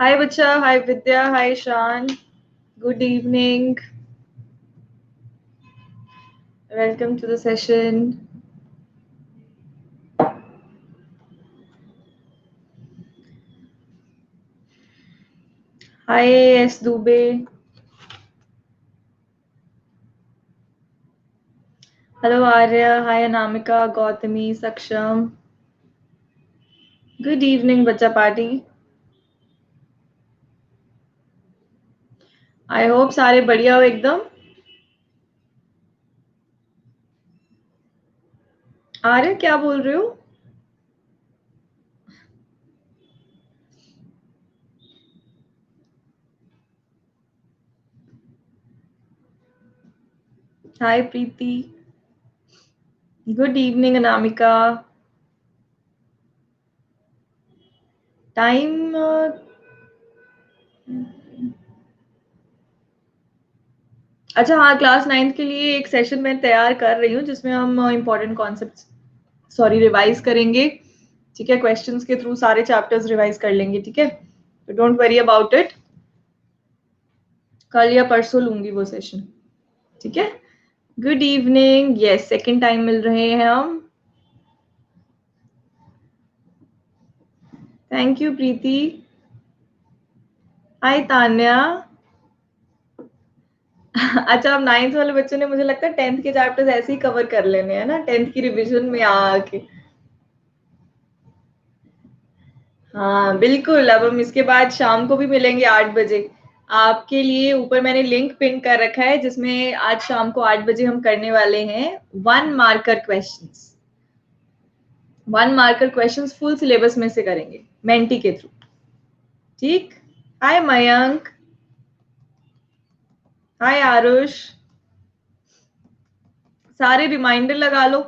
Hi Bacha, hi Vidya, hi Shan. Good evening. Welcome to the session. Hi S Dubey. Hello Arya. Hi Anamika, Gautami, Saksham. Good evening Bacha party. I hope सारे बढ़िया हो एकदम. आर्य क्या बोल रहे हो? Hi Preeti. Good evening Anamika. Time अच्छा हाँ क्लास 9th के लिए एक सेशन मैं तैयार कर रही हूँ जिसमें हम इम्पोर्टेंट कॉन्सेप्ट्स रिवाइज करेंगे. ठीक है, क्वेश्चंस के थ्रू सारे चैप्टर्स रिवाइज कर लेंगे. ठीक है, तो डोंट वरी अबाउट इट. कल या परसों लूंगी वो सेशन. ठीक है. Good evening. Yes, second time मिल रहे हैं हम. Thank you Preeti. Hi Tanya. अच्छा, अब 9th वाले बच्चों ने मुझे लगता है 10th के चैप्टर्स ऐसे ही कवर कर लेने हैं ना, 10th की रिवीजन में आके. हाँ बिल्कुल. अब हम इसके बाद शाम को भी मिलेंगे 8 बजे. आपके लिए ऊपर मैंने लिंक पिन कर रखा है जिसमें आज शाम को 8 बजे हम करने वाले हैं 1 marker questions. 1 marker questions full syllabus में से करेंगे मेंटी के थ्रू. ठीक. हाय मयंक. हाय आरुष. सारे रिमाइंडर लगा लो.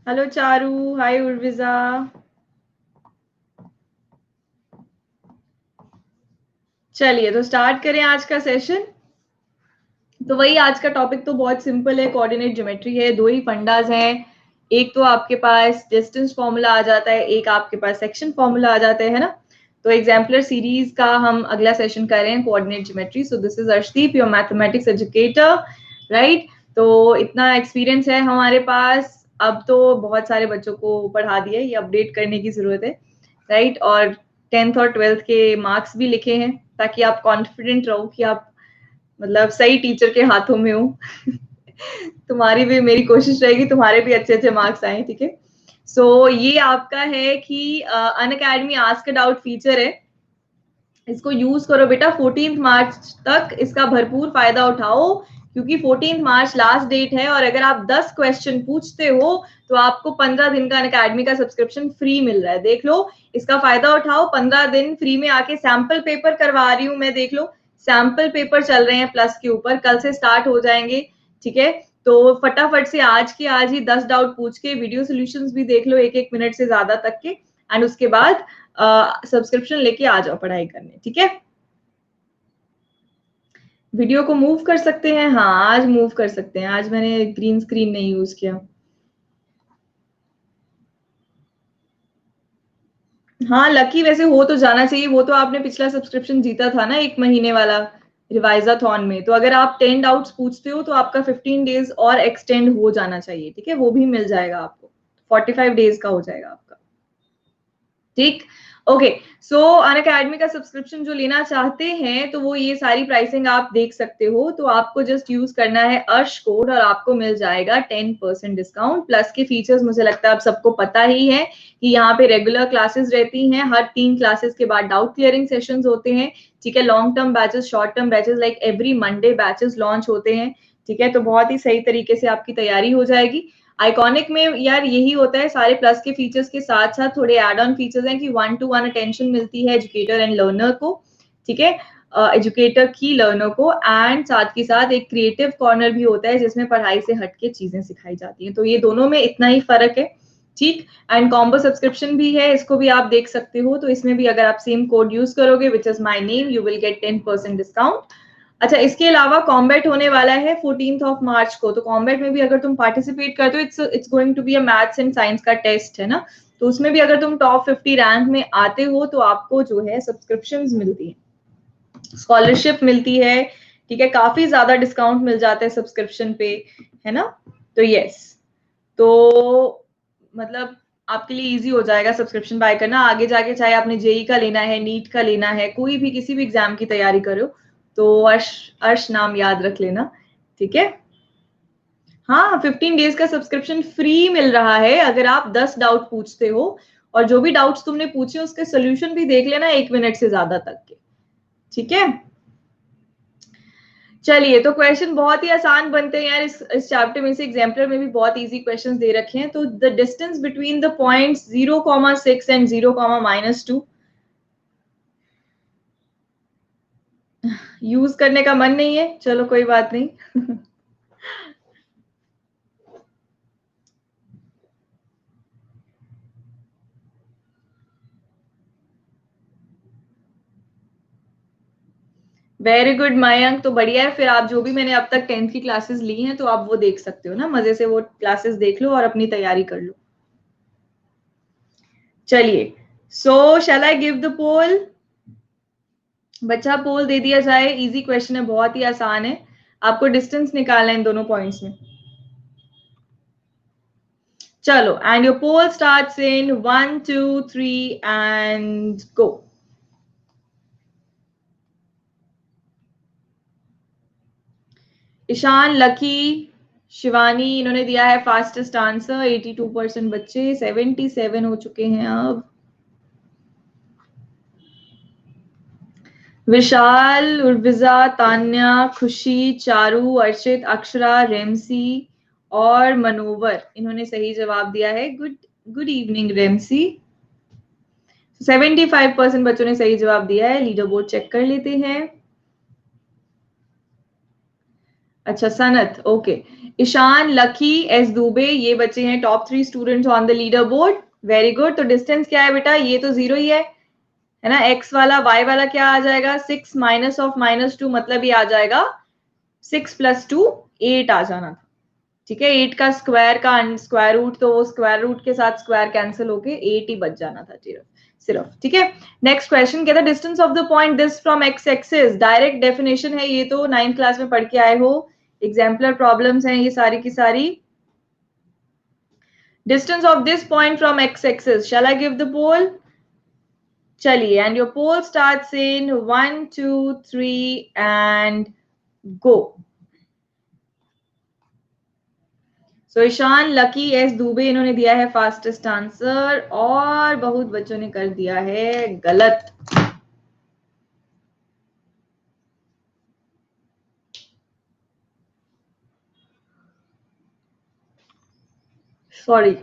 हेलो चारू. हाय उर्विजा. चलिए तो स्टार्ट करें आज का सेशन. तो वही आज का टॉपिक तो बहुत सिंपल है, कोऑर्डिनेट ज्योमेट्री है. दो ही फंडाज हैं. एक तो आपके पास डिस्टेंस फॉर्मूला आ जाता है, एक आपके पास सेक्शन फॉर्मूला आ जाता है ना. तो एग्जाम्पलर सीरीज का हम अगला सेशन कर रहे हैं coordinate geometry. So this is Arshdeep, your mathematics educator. Right. तो इतना एक्सपीरियंस है हमारे पास. अब तो बहुत सारे बच्चों को पढ़ा दिया, ये अपडेट करने की जरूरत है. राइट. और 10th और 12th के मार्क्स भी लिखे हैं ताकि आप कॉन्फिडेंट रहो कि आप मतलब सही टीचर के हाथों में हो. तुम्हारी भी मेरी कोशिश रहेगी तुम्हारे भी अच्छे अच्छे मार्क्स आए. ठीक है. सो ये आपका है कि Unacademy ask a doubt feature है. इसको यूज करो बेटा. 14 मार्च तक इसका भरपूर फायदा उठाओ क्योंकि 14 मार्च लास्ट डेट है. और अगर आप 10 क्वेश्चन पूछते हो तो आपको 15 दिन का अनअकैडमी का सब्सक्रिप्शन फ्री मिल रहा है. देख लो, इसका फायदा उठाओ. 15 दिन फ्री में आके सैंपल पेपर करवा रही हूँ मैं. देख लो, सैंपल पेपर चल रहे हैं प्लस के ऊपर, कल से स्टार्ट हो जाएंगे. ठीक है. तो फटाफट से आज के आज ही 10 डाउट पूछ के वीडियो सोल्यूशंस भी देख लो 1-1 मिनट से ज्यादा तक के. एंड उसके बाद सब्सक्रिप्शन लेके आ जाओ पढ़ाई करने. ठीक है. वीडियो को मूव कर सकते हैं. हाँ आज मूव कर सकते हैं. आज मैंने ग्रीन स्क्रीन नहीं यूज किया. हाँ लकी वैसे हो तो जाना चाहिए. वो तो आपने पिछला सब्सक्रिप्शन जीता था ना 1 महीने वाला रिवाइजाथॉन में. तो अगर आप 10 डाउट्स पूछते हो तो आपका 15 डेज और एक्सटेंड हो जाना चाहिए. ठीक है, वो भी मिल जाएगा आपको. 45 डेज का हो जाएगा आपका. ठीक. ओके. सो अनअकैडमी का सब्सक्रिप्शन जो लेना चाहते हैं तो वो ये सारी प्राइसिंग आप देख सकते हो. तो आपको जस्ट यूज करना है अर्श कोड और आपको मिल जाएगा 10% डिस्काउंट. प्लस के फीचर्स मुझे लगता है आप सबको पता ही है कि यहाँ पे रेगुलर क्लासेस रहती हैं. हर 3 क्लासेस के बाद डाउट क्लियरिंग सेशंस होते हैं. ठीक है. Long term batches, short term batches, like every Monday batches launch होते हैं. ठीक है. तो बहुत ही सही तरीके से आपकी तैयारी हो जाएगी. आइकॉनिक में यार यही होता है, सारे प्लस के फीचर्स के साथ साथ थोड़े एड ऑन फीचर्स हैं कि 1-to-1 अटेंशन मिलती है एजुकेटर एंड लर्नर को. ठीक है. एजुकेटर की लर्नर को. एंड साथ के साथ एक क्रिएटिव कॉर्नर भी होता है जिसमें पढ़ाई से हटके चीजें सिखाई जाती हैं. तो ये दोनों में इतना ही फर्क है. ठीक. एंड कॉम्बो सब्सक्रिप्शन भी है, इसको भी आप देख सकते हो. तो इसमें भी अगर आप सेम कोड यूज करोगे which is my name, you will get 10% discount. अच्छा, इसके अलावा कॉम्बैट होने वाला है 14 मार्च को, तो कॉम्बैट में भी अगर तुम पार्टिसिपेट करते हो, it's going to be a maths and science का टेस्ट है ना, तो उसमें भी अगर तुम टॉप 50 रैंक में आते हो तो आपको जो है सब्सक्रिप्शंस मिलती है, स्कॉलरशिप मिलती है, ठीक है, काफी ज्यादा डिस्काउंट मिल जाता है सब्सक्रिप्शन पे, है ना। तो यस, तो मतलब आपके लिए इजी हो जाएगा सब्सक्रिप्शन बाय करना, आगे जाके चाहे आपने जेई का लेना है, नीट का लेना है, कोई भी किसी भी एग्जाम की तैयारी करो, तो अर्श अर्श नाम याद रख लेना, ठीक है। हाँ, 15 डेज का सब्सक्रिप्शन फ्री मिल रहा है अगर आप 10 डाउट पूछते हो, और जो भी डाउट्स तुमने पूछे उसके सोल्यूशन भी देख लेना 1 मिनट से ज्यादा तक के, ठीक है। चलिए, तो क्वेश्चन बहुत ही आसान बनते हैं यार, इस चैप्टर में से एग्जाम्पलर में भी बहुत इजी क्वेश्चंस दे रखे हैं। तो the distance between the points 0,6 and 0,-2, use करने का मन नहीं है, चलो कोई बात नहीं। वेरी गुड मयंक, तो बढ़िया है, फिर आप जो भी मैंने अब तक 10th की क्लासेस ली हैं तो आप वो देख सकते हो ना, मजे से वो क्लासेस देख लो और अपनी तैयारी कर लो। चलिए, सो शैल आई गिव द पोल? बच्चा पोल दे दिया जाए, इजी क्वेश्चन है, बहुत ही आसान है, आपको डिस्टेंस निकालना है इन दोनों पॉइंट्स में। चलो, and your poll starts in 1 2 3 and go. Ishaan, Lucky, Shivani, इन्होंने दिया है फास्टेस्ट आंसर, 82% बच्चे, 77 हो चुके हैं अब। विशाल, उर्विजा, तान्या, खुशी, चारू, अर्चित, अक्षरा, रेमसी और मनोवर, इन्होंने सही जवाब दिया है। Good good evening Ramsey. 75% बच्चों ने सही जवाब दिया है, लीडर बोर्ड चेक कर लेते हैं। अच्छा, Sanat, okay. Ishaan, lucky, S Dubey, ये बच्चे हैं top 3 students on the leader board, very good. तो डिस्टेंस क्या है बेटा, ये तो 0 ही है ना। एक्स वाला, वाई वाला क्या आ जाएगा, 6 माइनस ऑफ -2, मतलब ये आ जाएगा 6 + 2 8 आ जाना था, ठीक है। 8 का स्क्वायर का स्क्वायर रूट, तो वो स्क्वायर रूट के साथ स्क्वायर कैंसिल होके 8 ही बच जाना था सिर्फ, ठीक है। नेक्स्ट क्वेश्चन कहता है distance of the point this from X axis, direct definition है, ये तो 9th क्लास में पढ़ के आए हो, एग्जाम्पलर प्रॉब्लम्स हैं ये सारी की सारी। Distance of this point from X axis, shall I give the poll? चलिए, and your poll starts in 1 2 3 and go. So Ishan, lucky, S Dubey, इन्होंने दिया है फास्टेस्ट आंसर, और बहुत बच्चों ने कर दिया है गलत। सॉरी।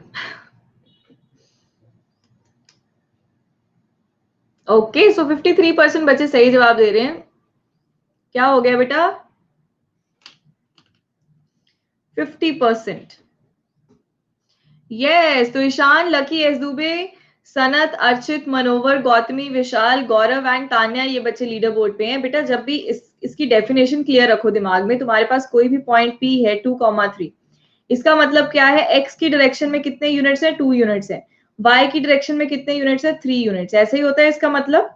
ओके, सो 53% बच्चे सही जवाब दे रहे हैं। क्या हो गया बेटा? 50%। यस, तो Ishaan, lucky, S Dubey, Sanat, Archit, Manovar, Gautami, Vishal, Gaurav and Tanya, ये बच्चे लीडर बोर्ड पे हैं। बेटा जब भी इसकी डेफिनेशन क्लियर रखो दिमाग में, तुम्हारे पास कोई भी पॉइंट पी है 2,3, इसका मतलब क्या है, एक्स की डायरेक्शन में कितने यूनिट्स है, 2 यूनिट्स है, वाई की डायरेक्शन में कितने यूनिट्स है, 3 यूनिट्स, ऐसे ही होता है इसका मतलब,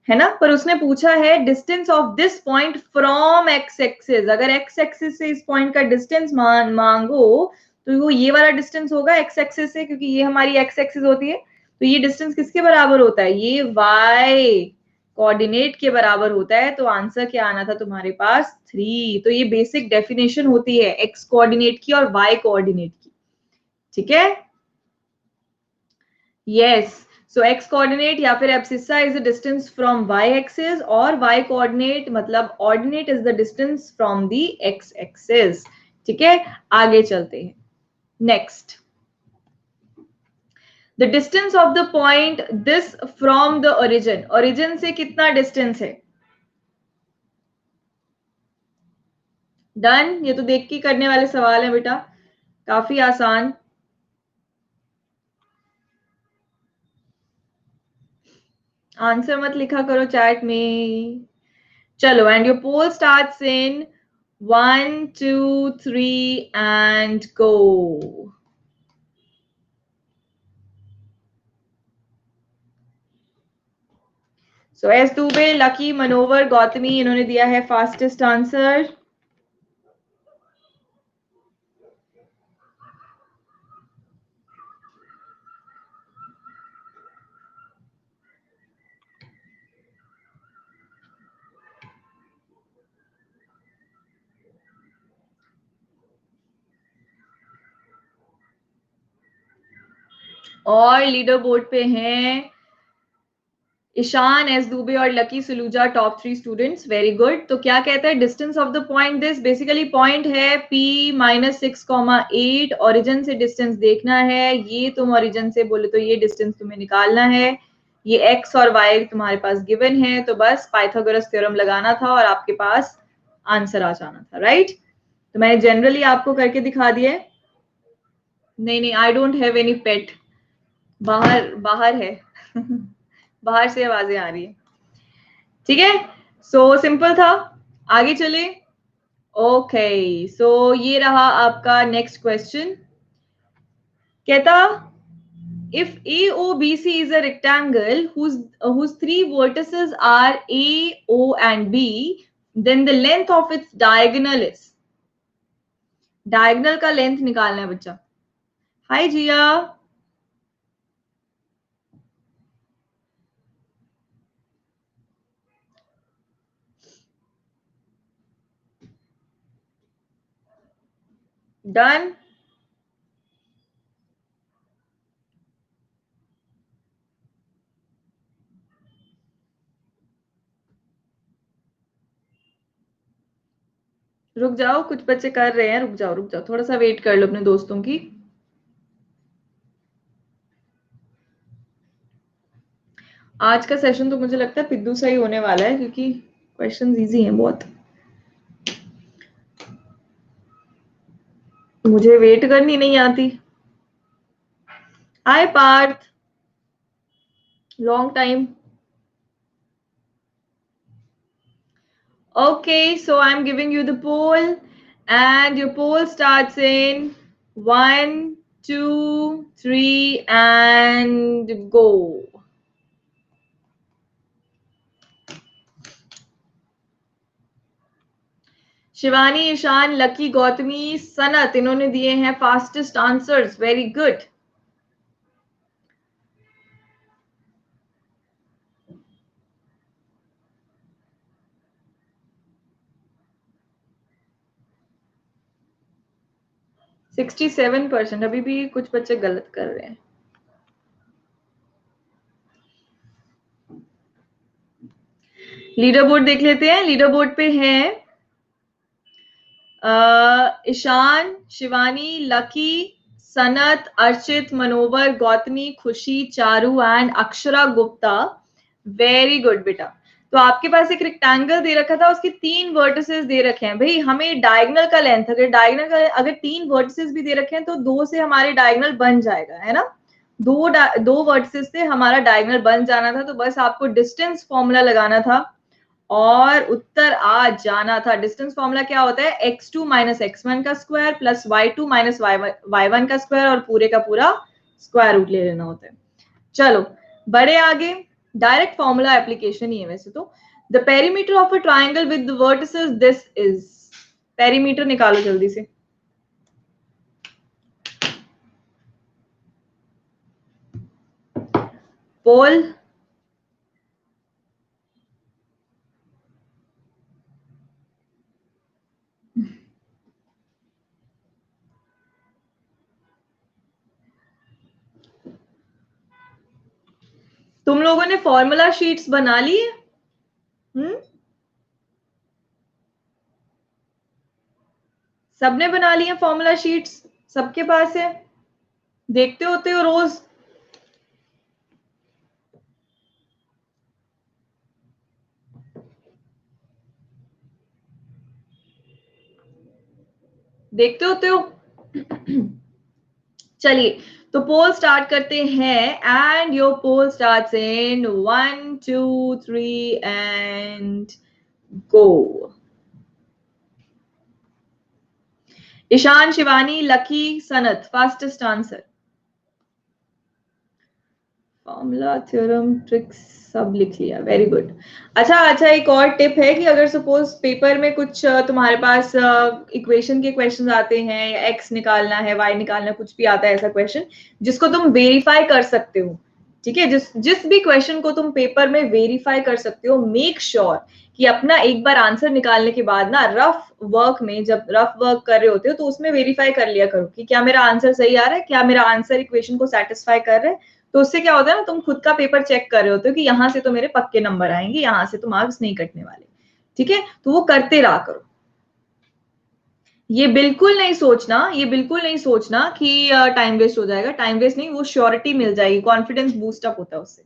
है ना। पर उसने पूछा है distance of this point from X axis, अगर एक्स एक्सिस से इस पॉइंट का डिस्टेंस मांगो तो वो ये वाला डिस्टेंस होगा एक्स एक्सिस से, क्योंकि ये हमारी एक्स एक्सिस होती है, तो ये डिस्टेंस किसके बराबर होता है, ये वाई कोऑर्डिनेट के बराबर होता है। तो आंसर क्या आना था तुम्हारे पास, 3। तो ये बेसिक डेफिनेशन होती है एक्स कोऑर्डिनेट की और वाई कोऑर्डिनेट की, ठीक है। यस, सो एक्स कोऑर्डिनेट या फिर abscissa is the distance from y axis, और वाई कोऑर्डिनेट मतलब ordinate is the distance from the x axis, ठीक है। आगे चलते हैं, next, the distance of the point this from the origin, origin से कितना डिस्टेंस है। डन, ये तो देख के करने वाले सवाल है बेटा, काफी आसान। आंसर मत लिखा करो चैट में, चलो, and your poll starts in 1 2 3 and go. So S Dubey, lucky, Manovar, Gautami, इन्होंने दिया है फास्टेस्ट आंसर. और लीडर बोर्ड पे हैं ईशान, एस दुबे और Lucky Saluja, top 3 students. Very good. तो क्या कहता है distance of the point. This basically point है p -6,8. ओरिजिन से डिस्टेंस देखना है. ये तुम ओरिजिन से बोले तो ये डिस्टेंस तुम्हें निकालना है. ये x और y तुम्हारे पास गिवन है, तो बस पाइथागोरस थ्योरम लगाना था और आपके पास आंसर आ जाना था. राइट? तो मैंने जनरली आपको करके दिखा दिया. नहीं नहीं, आई डोंट हैव एनी पेट. बाहर बाहर है. बाहर से आवाजें आ रही है. ठीक है, सो सिंपल था. आगे चले. ओके, सो ये रहा आपका नेक्स्ट क्वेश्चन. कहता if AOBC is a rectangle whose three vertices are A, O and B, then the length of its diagonal is. Diagonal का लेंथ निकालना है बच्चा. हाय जिया. डन. रुक जाओ, कुछ बच्चे कर रहे हैं. रुक जाओ रुक जाओ, थोड़ा सा वेट कर लो अपने दोस्तों की. आज का सेशन तो मुझे लगता है पिद्दू सा ही होने वाला है, क्योंकि क्वेश्चंस इजी हैं बहुत. मुझे वेट करनी नहीं आती. Hi Parth, long time. Okay, so I'm giving you the poll, and your poll starts in 1 2 3 and go. Shivani, Ishaan, Lucky, Gautami, Sanat, इन्होंने दिए हैं फास्टेस्ट आंसर्स. Very good. %67. अभी भी कुछ बच्चे गलत कर रहे हैं. लीडर बोर्ड देख लेते हैं. लीडर बोर्ड पे है Ishan, Shivani, Lucky, Sanat, Archit, Manovar, Gautami, Khushi, Charu and Akshara Gupta. Very good बेटा. तो आपके पास एक रेक्टेंगल दे रखा था, उसके 3 वर्टिसेस दे रखे हैं. भाई हमें डायगोनल का लेंथ, अगर 3 वर्टिसेस भी दे रखे हैं तो 2 से हमारे डायगोनल बन जाएगा, है ना. दो वर्टिसेस से हमारा डायगोनल बन जाना था. तो बस आपको डिस्टेंस फॉर्मूला लगाना था और उत्तर आ जाना था. डिस्टेंस फॉर्मूला क्या होता है? x2 - x1 का स्क्वायर प्लस y2 - y1 का स्क्वायर और पूरे का पूरा स्क्वायर रूट ले लेना होता है. चलो बड़े आगे. डायरेक्ट फॉर्मूला एप्लीकेशन ही है वैसे तो. The perimeter of a triangle with the vertices this is. Perimeter निकालो जल्दी से. पोल. तुम लोगों ने फॉर्मूला शीट्स बना ली है? सबने बना ली है फॉर्मूला शीट्स? सबके पास है? देखते होते हो रोज? देखते होते हो? चलिए, तो पोल स्टार्ट करते हैं. And your poll starts in 1 2 3 and go. Ishaan, Shivani, Lucky, Sanat, fastest answer. Formula, theorem, tricks सब लिख लिया. Very good. अच्छा, एक और टिप है कि अगर सपोज पेपर में कुछ तुम्हारे पास इक्वेशन के क्वेश्चन आते हैं, या एक्स निकालना है, वाई निकालना है, कुछ भी आता है ऐसा क्वेश्चन जिसको तुम वेरीफाई कर सकते हो, ठीक है, जिस भी क्वेश्चन को तुम पेपर में वेरीफाई कर सकते हो, मेक श्योर कि अपना एक बार आंसर निकालने के बाद ना रफ वर्क में, जब रफ वर्क कर रहे होते हो तो उसमें वेरीफाई कर लिया करो कि क्या मेरा आंसर सही आ रहा है, क्या मेरा आंसर इक्वेशन को सेटिस्फाई कर रहा है. तो उससे क्या होता है ना, तुम खुद का पेपर चेक कर रहे होते हो कि यहाँ से तो मेरे पक्के नंबर आएंगे, यहाँ से तो मार्क्स नहीं कटने वाले. ठीक है, तो वो करते रहा करो. ये बिल्कुल नहीं सोचना कि टाइम वेस्ट हो जाएगा. टाइम वेस्ट नहीं, वो श्योरिटी मिल जाएगी, कॉन्फिडेंस बूस्ट अप होता है उससे.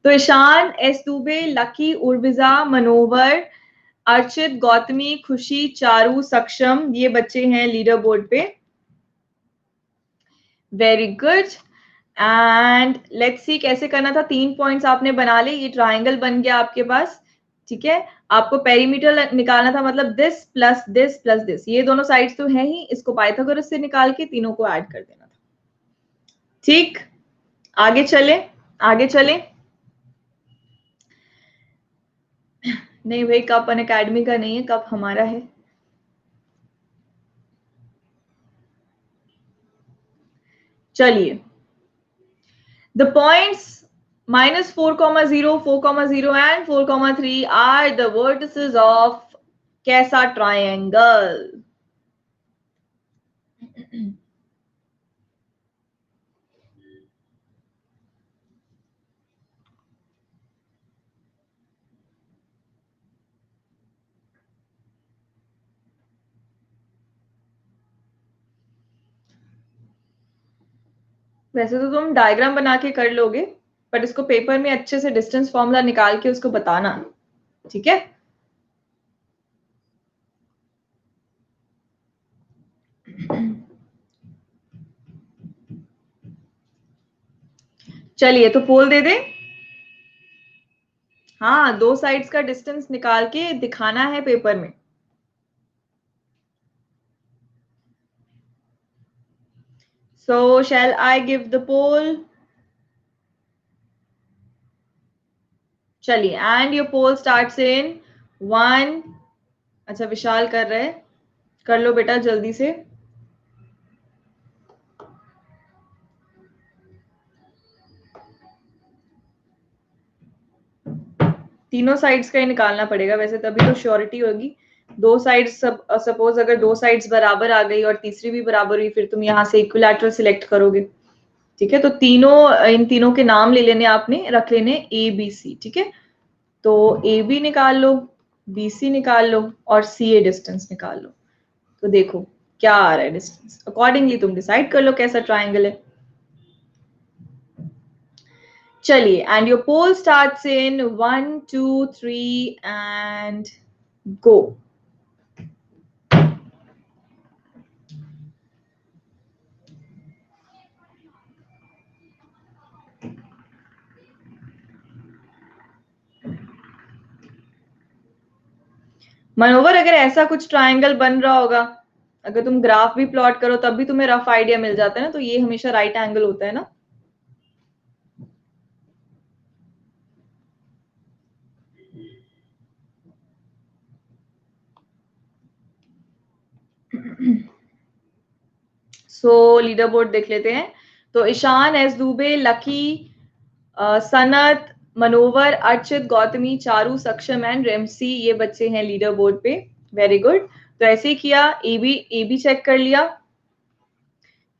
तो ईशान, एस दुबे, लकी, उर्विजा, मनोवर, अर्चित, गौतमी, खुशी, चारू, सक्षम, ये बच्चे हैं लीडर बोर्ड पे. Very good. And let's see कैसे करना था. 3 पॉइंट्स आपने बना ले, ये ट्राइंगल बन गया आपके पास. ठीक है, आपको पेरीमीटर निकालना था, मतलब this plus this plus this, ये दोनों साइड्स तो है ही, इसको पाइथागोरस से निकाल के तीनों को ऐड कर देना था. ठीक, आगे चले. नहीं भाई, कप अन अकेडमी का नहीं है, कप हमारा है. चलिए, the points -4,0, 4,0 and 4,3 are the vertices of कैसा ट्रायंगल. वैसे तो तुम डायग्राम बना के कर लोगे, बट इसको पेपर में अच्छे से डिस्टेंस फॉर्मूला निकाल के उसको बताना. ठीक है, चलिए तो पोल दे दे. हाँ, 2 साइड्स का डिस्टेंस निकाल के दिखाना है पेपर में. So shall I give the poll? चलिए, and your poll starts in 1. अच्छा, विशाल कर रहे हैं, कर लो बेटा जल्दी से. तीनों साइड्स का ही निकालना पड़ेगा वैसे, तभी तो श्योरिटी होगी. 2 साइड्स, सपोज अगर 2 साइड्स बराबर आ गई और तीसरी भी बराबर हुई, फिर तुम यहाँ से इक्विलैटरल सिलेक्ट करोगे. ठीक है, तो इन तीनों के नाम ले लेने आपने, रख लेने ए बी सी. ठीक है, तो ए बी निकाल लो, बी सी निकाल लो और सी ए डिस्टेंस निकाल लो. तो देखो क्या आ रहा है डिस्टेंस, अकॉर्डिंगली तुम डिसाइड कर लो कैसा ट्राइंगल है. चलिए, and your poll starts in 1 2 3 and go. Manovar, अगर ऐसा कुछ ट्राइंगल बन रहा होगा, अगर तुम ग्राफ भी प्लॉट करो तब भी तुम्हें रफ आइडिया मिल जाता है ना, तो ये हमेशा राइट एंगल होता है ना. सो लीडर बोर्ड देख लेते हैं. तो Ishaan, S Dubey, lucky, Sanat, Manovar, Archit, Gautami, Charu, Saksham and Remsy, ये बच्चे हैं लीडर बोर्ड पे. Very good. तो ऐसे ही किया, ए बी चेक कर लिया,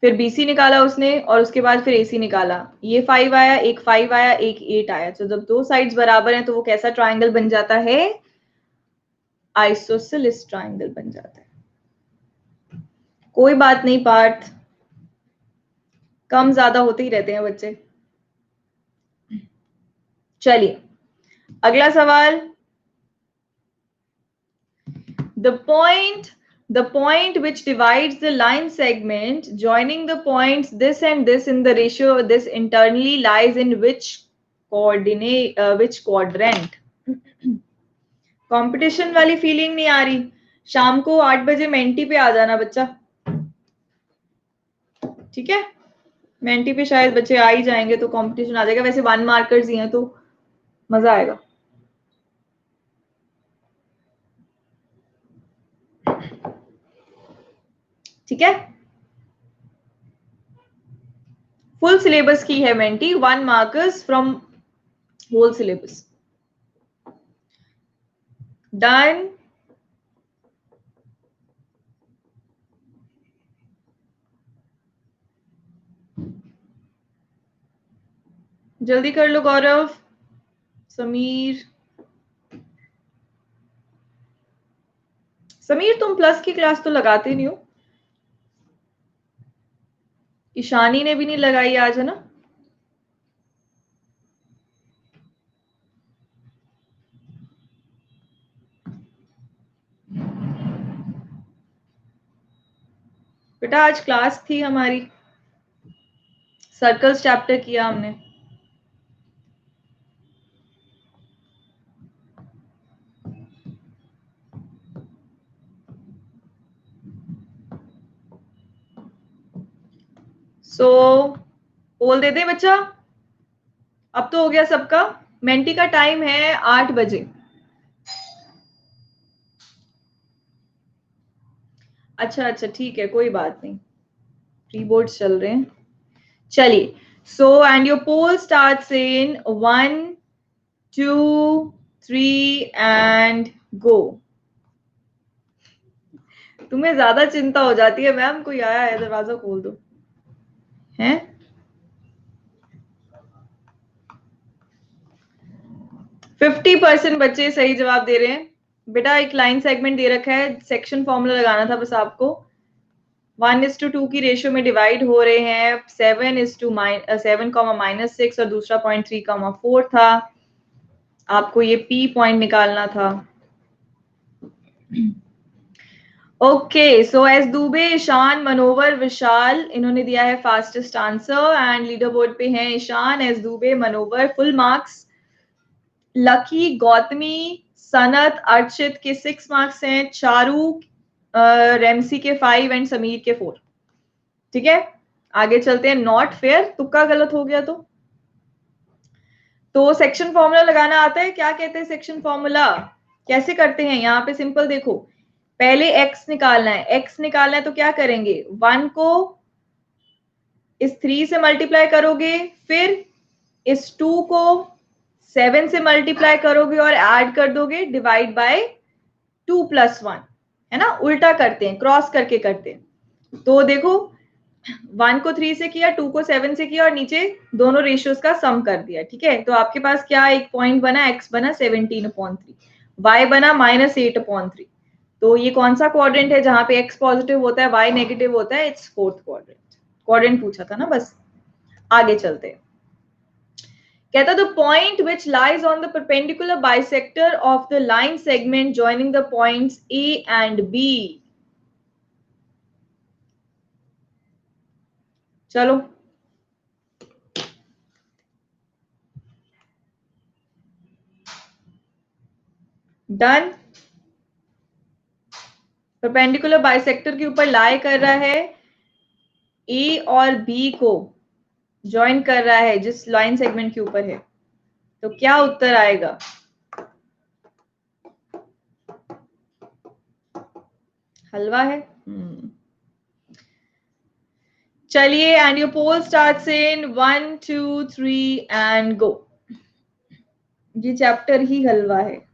फिर बीसी निकाला उसने, और उसके बाद फिर एसी निकाला. ये 5 आया, एक 5 आया, एक 8 आया. तो जब 2 साइड्स बराबर हैं तो वो कैसा ट्राइंगल बन जाता है, आइसोसेलेस ट्राइंगल बन जाता है. कोई बात नहीं पार्थ, कम ज्यादा होते ही रहते हैं बच्चे. चलिए, अगला सवाल. The point which divides the line segment joining the points this and this in the ratio this internally lies in which quadrant? Competition वाली फीलिंग नहीं आ रही? शाम को 8 बजे मेंटी पे आ जाना बच्चा, ठीक है? मेंटी पे शायद बच्चे आ ही जाएंगे तो कंपटीशन आ जाएगा। वैसे 1 मार्कर्स ही हैं तो मजा आएगा। ठीक है, फुल सिलेबस की है Menti, 1 markers from whole syllabus. Done. जल्दी कर लो गौरव, समीर। समीर तुम प्लस की क्लास तो लगाते नहीं हो। ईशानी ने भी नहीं लगाई आज, है ना? बेटा आज क्लास थी हमारी, सर्कल्स चैप्टर किया हमने। सो बोल देते बच्चा, अब तो हो गया सबका। मेंटी का टाइम है 8 बजे। अच्छा अच्छा ठीक है, कोई बात नहीं, प्री बोर्ड्स चल रहे हैं। चलिए, so and your poll starts in 1 2 3 and go. तुम्हें ज्यादा चिंता हो जाती है, मैम कोई आया है दरवाजा खोल दो। हैं? 50% बच्चे सही जवाब दे रहे हैं। बेटा एक लाइन सेगमेंट दे रखा है, सेक्शन फॉर्मूला लगाना था बस आपको। 1:2 की रेशियो में डिवाइड हो रहे हैं। 7:7, -6 और दूसरा 0.3, 4 था। आपको ये P पॉइंट निकालना था। Okay, so S Dubey, Ishaan, Manovar, Vishal, इन्होंने दिया है fastest answer and leader board पे हैं Ishaan, S Dubey, Manovar full marks. Lucky, Gautami, Sanat, Archit के 6 मार्क्स हैं, चारू, रेमसी के 5 एंड समीर के 4। ठीक है, आगे चलते हैं। नॉट फेयर, तुक्का गलत हो गया तो सेक्शन फॉर्मूला लगाना आता है? क्या कहते हैं सेक्शन फॉर्मूला? कैसे करते हैं? यहाँ पे सिंपल देखो, पहले x निकालना है। x निकालना है तो क्या करेंगे, 1 को इस 3 से मल्टीप्लाई करोगे, फिर इस 2 को 7 से मल्टीप्लाई करोगे और ऐड कर दोगे, डिवाइड बाय 2 + 1, है ना? उल्टा करते हैं, क्रॉस करके करते हैं। तो देखो 1 को 3 से किया, 2 को 7 से किया और नीचे दोनों रेशियोज का सम कर दिया। ठीक है, तो आपके पास क्या एक पॉइंट बना, x बना 17/3, y बना -8/3। तो ये कौन सा क्वाड्रेंट है जहां पे x पॉजिटिव होता है, y नेगेटिव होता है? It's 4th quadrant. क्वाड्रेंट पूछा था ना बस। आगे चलते हैं। कहता the point which lies on the perpendicular bisector of the line segment joining the points A and B। चलो डन। परपेंडिकुलर बाइसेक्टर के ऊपर लाई कर रहा है, ए और बी को ज्वाइन कर रहा है जिस लाइन सेगमेंट के ऊपर है, तो क्या उत्तर आएगा? हलवा है। चलिए, and your poll starts in 1 2 3 and go. ये चैप्टर ही हलवा है।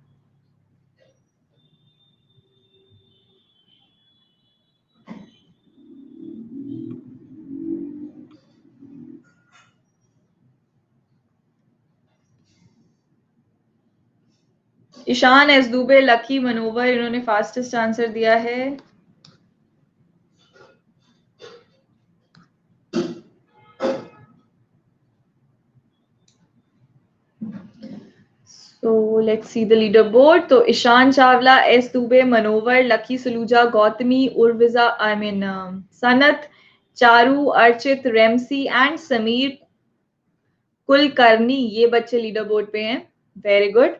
ईशान, एस दुबे, लकी, मनोवर, इन्होंने फास्टेस्ट आंसर दिया है। So let's see the leaderboard. तो ईशान चावला, एस दुबे, मनोवर, लकी सलूजा, गौतमी, उर्विजा, सनत, चारू, अर्चित, रेमसी एंड समीर कुलकर्णी, ये बच्चे लीडर बोर्ड पे हैं। Very good.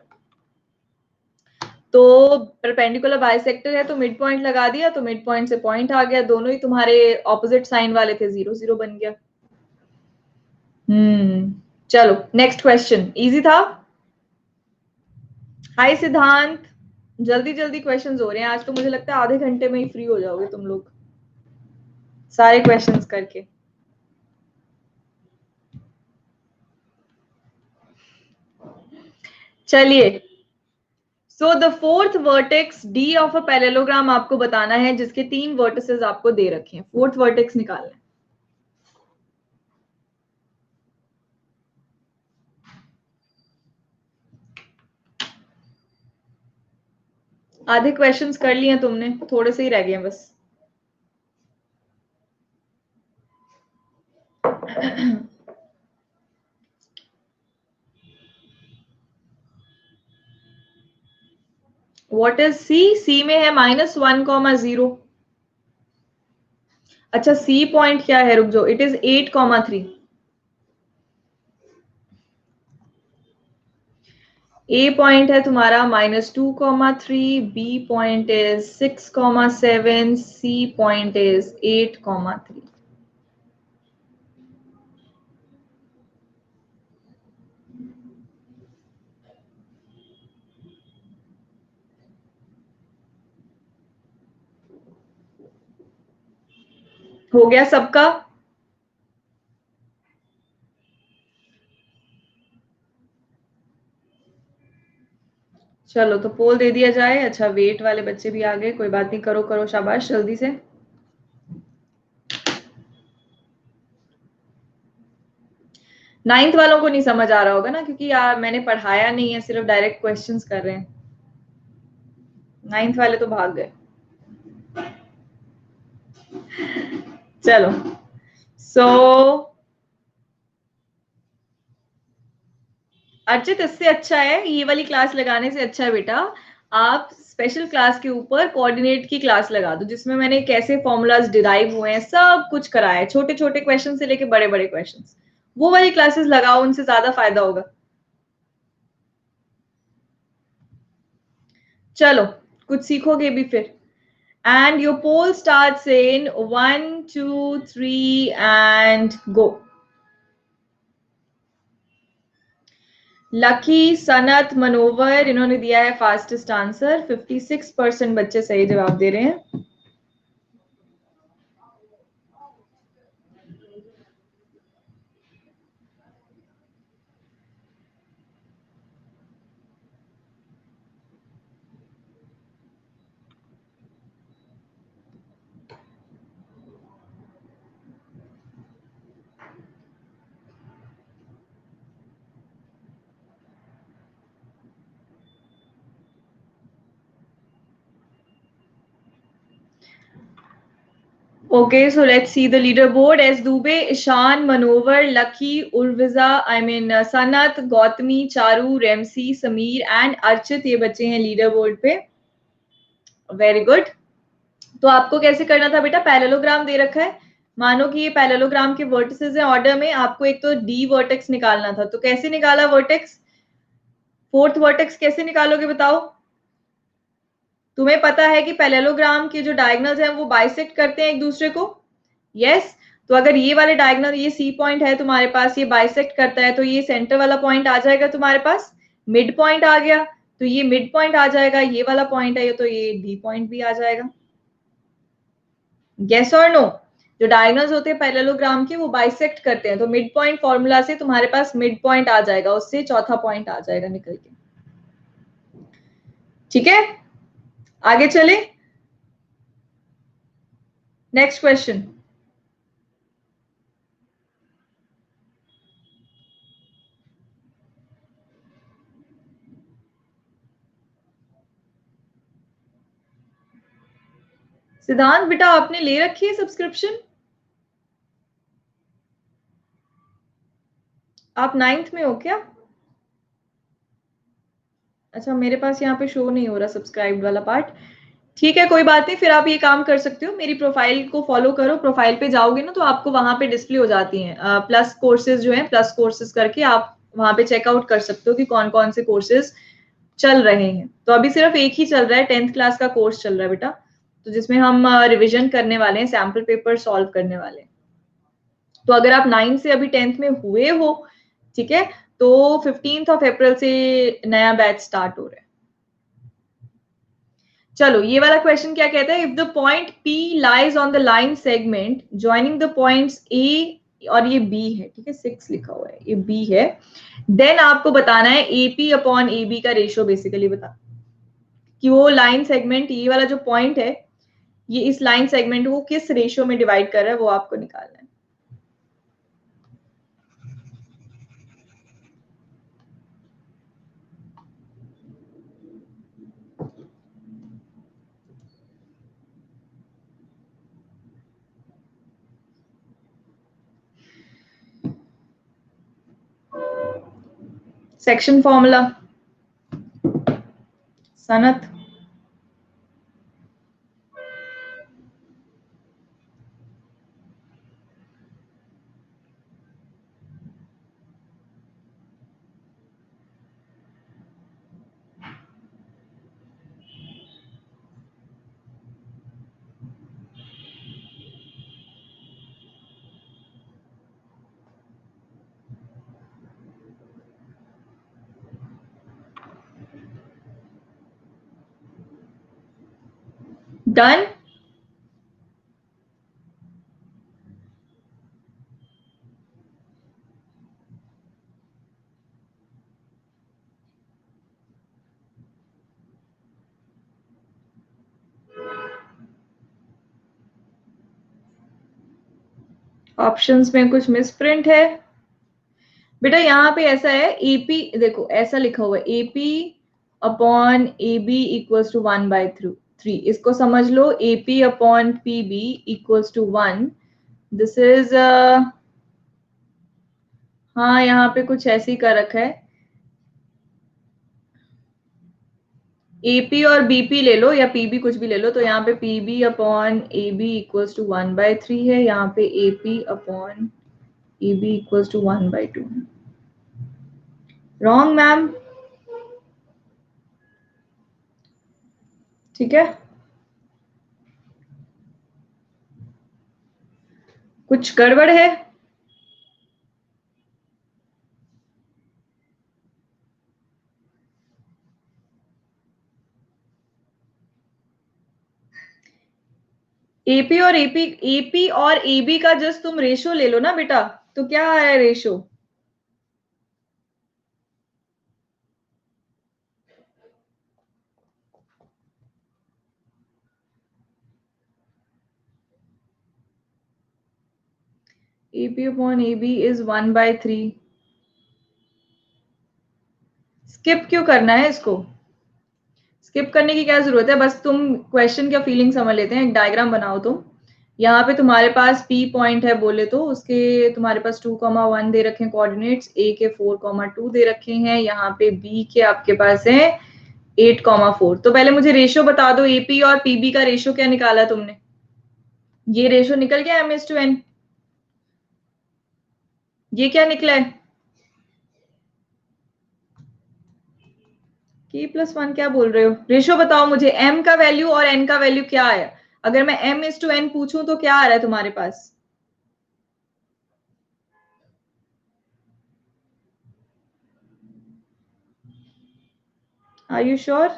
तो परपेंडिकुलर बाइसेक्टर है तो मिड पॉइंट लगा दिया, तो मिड पॉइंट से पॉइंट आ गया, दोनों ही तुम्हारे ऑपोजिट साइन वाले थे, 0 0 बन गया। चलो नेक्स्ट क्वेश्चन, इजी था। हाय सिद्धांत, जल्दी जल्दी क्वेश्चंस हो रहे हैं आज तो, मुझे लगता है आधे घंटे में ही फ्री हो जाओगे तुम लोग सारे क्वेश्चंस करके। चलिए, so the fourth vertex D of a parallelogram आपको बताना है जिसके 3 वर्टिसेस आपको दे रखे हैं, फोर्थ वर्टेक्स निकालना है। आधे क्वेश्चंस कर लिए तुमने, थोड़े से ही रह गए बस। व्हाट इज सी? सी में है -1,0। अच्छा सी पॉइंट क्या है, रुक जाओ, इट इज 8,3। ए पॉइंट है तुम्हारा -2,3, B point is 6,7, C point is 8,3। हो गया सबका? चलो तो पोल दे दिया जाए। अच्छा वेट वाले बच्चे भी आ गए, कोई बात नहीं, करो करो, शाबाश, जल्दी से। नाइन्थ वालों को नहीं समझ आ रहा होगा ना, क्योंकि यार मैंने पढ़ाया नहीं है, सिर्फ डायरेक्ट क्वेश्चंस कर रहे हैं। नाइन्थ वाले तो भाग गए। चलो सो अर्चित, इससे अच्छा है, ये वाली क्लास लगाने से अच्छा है बेटा, आप स्पेशल क्लास के ऊपर कोऑर्डिनेट की क्लास लगा दो, जिसमें मैंने कैसे फॉर्मूलाज डिराइव हुए हैं सब कुछ कराया है, छोटे छोटे क्वेश्चन से लेके बड़े बड़े क्वेश्चन। वो वाली क्लासेस लगाओ, उनसे ज्यादा फायदा होगा। चलो कुछ सीखोगे भी फिर। And your poll starts in 1 2 3 and go. Lucky, Sanat, Manovar, इन्होंने दिया है फास्टेस्ट आंसर। 56% बच्चे सही जवाब दे रहे हैं। Okay, so let's see the leaderboard. S. Dubey, Ishan, Manovar, Lucky, Urviza, Sanat, Gautami, Charu, Remsi, Sameer and Archit, ये बच्चे हैं लीडर पे। Very good. तो आपको कैसे करना था बेटा, पैरेललोग्राम दे रखा है, मानो कि ये पैरेललोग्राम के वर्टिसेस हैं ऑर्डर में, आपको एक तो डी वर्टेक्स निकालना था। तो कैसे निकाला वर्टेक्स, फोर्थ वर्टेक्स कैसे निकालोगे बताओ? तुम्हें पता है कि पैरेललोग्राम के जो डायगोनल्स हैं वो बाइसेक्ट करते हैं एक दूसरे को। यस, तो अगर ये वाले डायगोनल, ये सी पॉइंट है तुम्हारे पास, ये बाइसेक्ट करता है, तो ये सेंटर वाला पॉइंट आ जाएगा तुम्हारे पास, मिड पॉइंट आ गया, तो ये मिड पॉइंट आ जाएगा, ये वाला पॉइंट है तो ये डी पॉइंट भी आ जाएगा। येस और नो? जो डायगोनल्स होते हैं पैरेललोग्राम के वो बाइसेक्ट करते हैं, तो मिड पॉइंट फॉर्मूला से तुम्हारे पास मिड पॉइंट आ जाएगा, उससे चौथा पॉइंट आ जाएगा निकल के। ठीक है, आगे चले, नेक्स्ट क्वेश्चन। सिद्धांत बेटा, आपने ले रखी है सब्सक्रिप्शन? आप 9th में हो क्या? अच्छा, मेरे पास यहाँ पे शो नहीं हो रहा सब्सक्राइब वाला पार्ट। ठीक है, कोई बात नहीं, फिर आप ये काम कर सकते हो, मेरी प्रोफाइल को फॉलो करो, प्रोफाइल पे जाओगे ना तो आपको वहां पे डिस्प्ले हो जाती हैं प्लस कोर्सेज जो है, प्लस कोर्सेज करके आप वहां पे चेकआउट कर सकते हो कि कौन कौन से कोर्सेज चल रहे हैं। तो अभी सिर्फ एक ही चल रहा है, 10th क्लास का कोर्स चल रहा है बेटा, तो जिसमें हम रिविजन करने वाले हैं, सैम्पल पेपर सॉल्व करने वाले हैं। तो अगर आप 9 से अभी 10th में हुए हो, ठीक है, तो 15 अप्रैल से नया बैच स्टार्ट हो रहा है। चलो ये वाला क्वेश्चन क्या कहता है, if the point P lies on the line segment joining the points A और ये B है, ठीक है, 6 लिखा हुआ है, ये B है, देन आपको बताना है AP अपॉन AB का रेशियो, बेसिकली बता कि वो लाइन सेगमेंट, ये वाला जो पॉइंट है, ये इस लाइन सेगमेंट को किस रेशियो में डिवाइड कर रहा है, वो आपको निकालना है। Section formula Sanat, done. Options में कुछ मिसप्रिंट है बेटा, यहाँ पे ऐसा है, एपी देखो ऐसा लिखा हुआ है, AP upon A B equals to 1/3, इसको समझ लो, AP upon P B equals to 1। This is हाँ, यहाँ पे कुछ ऐसे ही कर रखा है, एपी और बीपी ले लो या पीबी कुछ भी ले लो, तो यहाँ पे PB upon A B equals to 1/3 है, यहाँ पे AP upon A B equals to 1/2 है। रॉन्ग मैम, ठीक है, कुछ गड़बड़ है। एपी और एपी और एबी का जस्ट तुम रेशो ले लो ना बेटा, तो क्या आ रहा है ratio, AP upon AB is 1/3। स्किप क्यों करना है इसको, स्किप करने की क्या जरूरत है, बस तुम क्वेश्चन क्या फीलिंग समझ लेते हैं, एक डायग्राम बनाओ तुम। यहाँ पे तुम्हारे पास P पॉइंट है बोले तो उसके तुम्हारे पास 2,1 दे रखे हैं कोऑर्डिनेट्स, A के 4,2 दे रखे हैं, यहाँ पे B के आपके पास है 8,4। तो पहले मुझे रेशियो बता दो, AP और PB का रेशियो क्या निकाला तुमने, ये रेशियो निकल गया M/N, ये क्या निकला है K+1, क्या बोल रहे हो, रेशियो बताओ मुझे, M का वैल्यू और N का वैल्यू क्या है, अगर मैं M/N पूछूं तो क्या आ रहा है तुम्हारे पास, आर यू श्योर,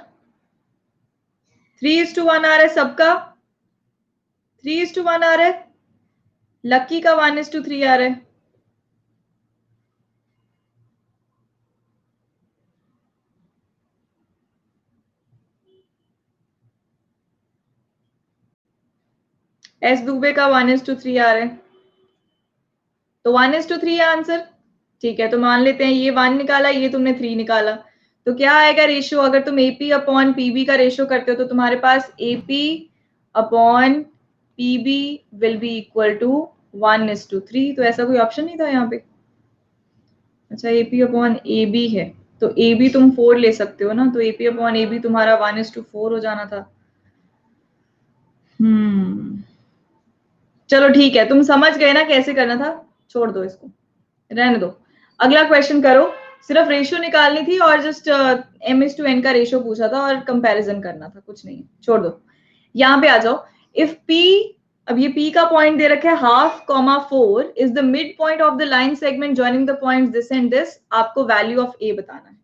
3:1 आ रहा है सबका, 3:1 आ रहा है, लक्की का 1:3 आ रहा है, एस दुबे का 1:3 आ रहा है, तो 1:3 है आंसर, ठीक है, तो मान लेते हैं ये 1 निकाला, ये तुमने 3 निकाला, तो क्या आएगा रेशियो, अगर तुम एपी अपॉन पीबी का रेशियो करते हो तो तुम्हारे पास AP upon PB will be equal to 1:3, तो ऐसा कोई ऑप्शन नहीं था यहाँ पे। अच्छा, एपी अपॉन ए बी है, तो ए बी तुम 4 ले सकते हो ना, तो एपी अपॉन ए बी तुम्हारा 1:4 हो जाना था। चलो ठीक है, तुम समझ गए ना कैसे करना था, छोड़ दो इसको, रहने दो, अगला क्वेश्चन करो। सिर्फ रेशियो निकालनी थी और जस्ट m/n का रेशियो पूछा था और कंपैरिजन करना था, कुछ नहीं, छोड़ दो। यहाँ पे आ जाओ। इफ p, अब ये p का पॉइंट दे रखा है 1/2, 4 is the mid point of the line segment joining the points this and this, आपको वैल्यू ऑफ a बताना है।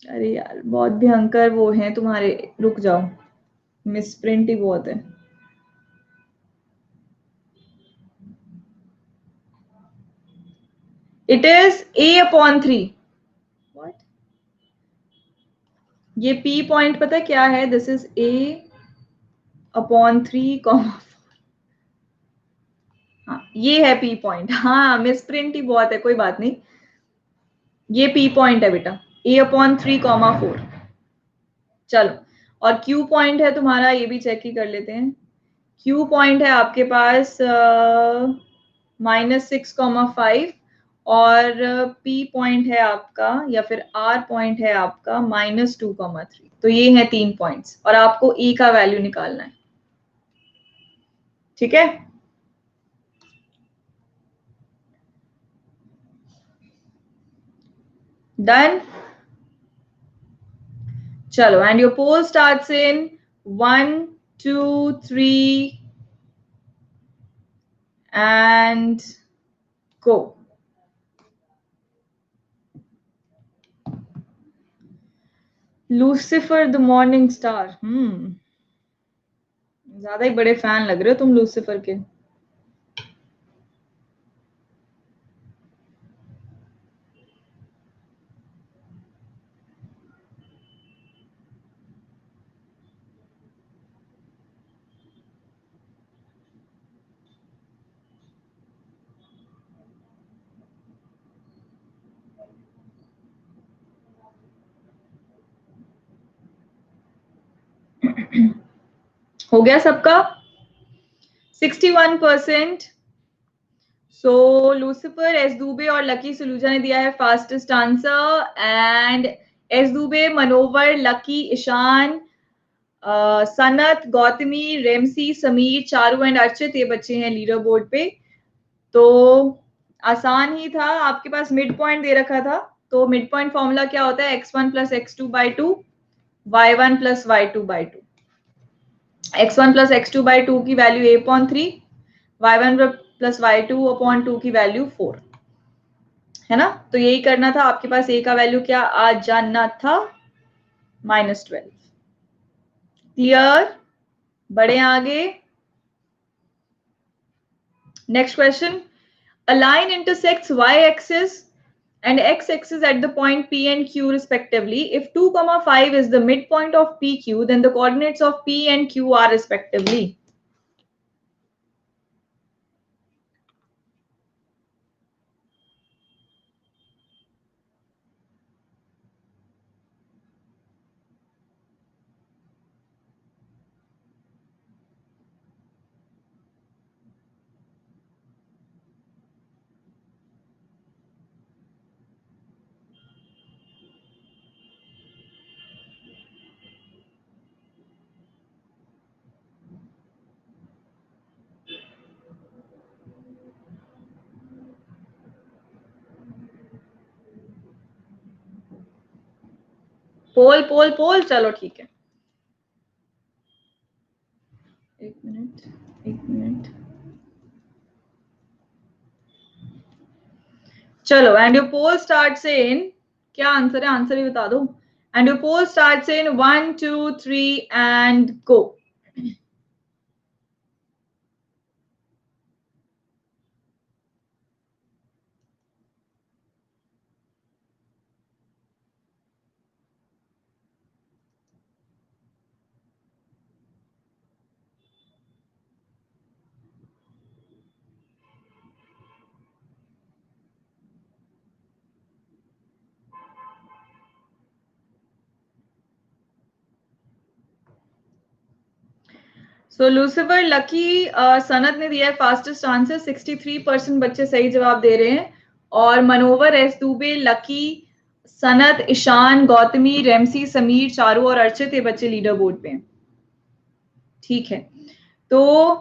अरे यार बहुत भयंकर वो है तुम्हारे, रुक जाओ, मिसप्रिंट ही बहुत है। It is a/3। व्हाट, ये p पॉइंट पता है क्या है? दिस इज a/3, हाँ ये है p पॉइंट। हाँ मिसप्रिंट ही बहुत है, कोई बात नहीं, ये p पॉइंट है बेटा, a/3, 4। चलो, और q पॉइंट है तुम्हारा, ये भी चेक ही कर लेते हैं। q पॉइंट है आपके पास -6,5, और p पॉइंट है आपका, या फिर r पॉइंट है आपका -2,3। तो ये है 3 पॉइंट्स और आपको e का वैल्यू निकालना है, ठीक है। डन, चलो, and your poll starts in 1 2 3 and go. Lucifer the morning star, ज्यादा ही बड़े फैन लग रहे हो तुम लूसिफर के। हो गया सबका 61%। सो लूसिफर, एस दुबे और लकी सलूजा ने दिया है fastest answer, and S Dubey, Manovar, Lucky, Ishan, Sanat, Gautami, Ramsey, Sameer, Charu and Archit, ये बच्चे हैं लीडर बोर्ड पे। तो आसान ही था, आपके पास मिड पॉइंट दे रखा था, तो मिड पॉइंट फॉर्मूला क्या होता है? x1 plus x2/2, y1 plus y2/2। x1 plus x2/2 की value a/3, y1 plus y2/2 की वैल्यू 4 है ना। तो यही करना था, आपके पास a का वैल्यू क्या आ जाना था? -12। क्लियर, बढ़े आगे। Next question, a line intersects y-axis and x-axis at the point P and Q respectively. If 2,5 is the midpoint of PQ, then the coordinates of P and Q are respectively. Poll poll poll, चलो ठीक है, एक minute. चलो, and your poll starts in, क्या answer है? Answer ही बता दो। And your poll starts in 1 2 3 and go. So Lucifer, Lucky, Sanat ने दिया है फास्टेस्ट आंसर, 63% बच्चे सही जवाब दे रहे हैं। और Manovar, S Dubey, lucky, Sanat, Ishan, Gautami, Ramsey, Sameer, Charu और अर्चित, ये बच्चे लीडर बोर्ड पे हैं। ठीक है, तो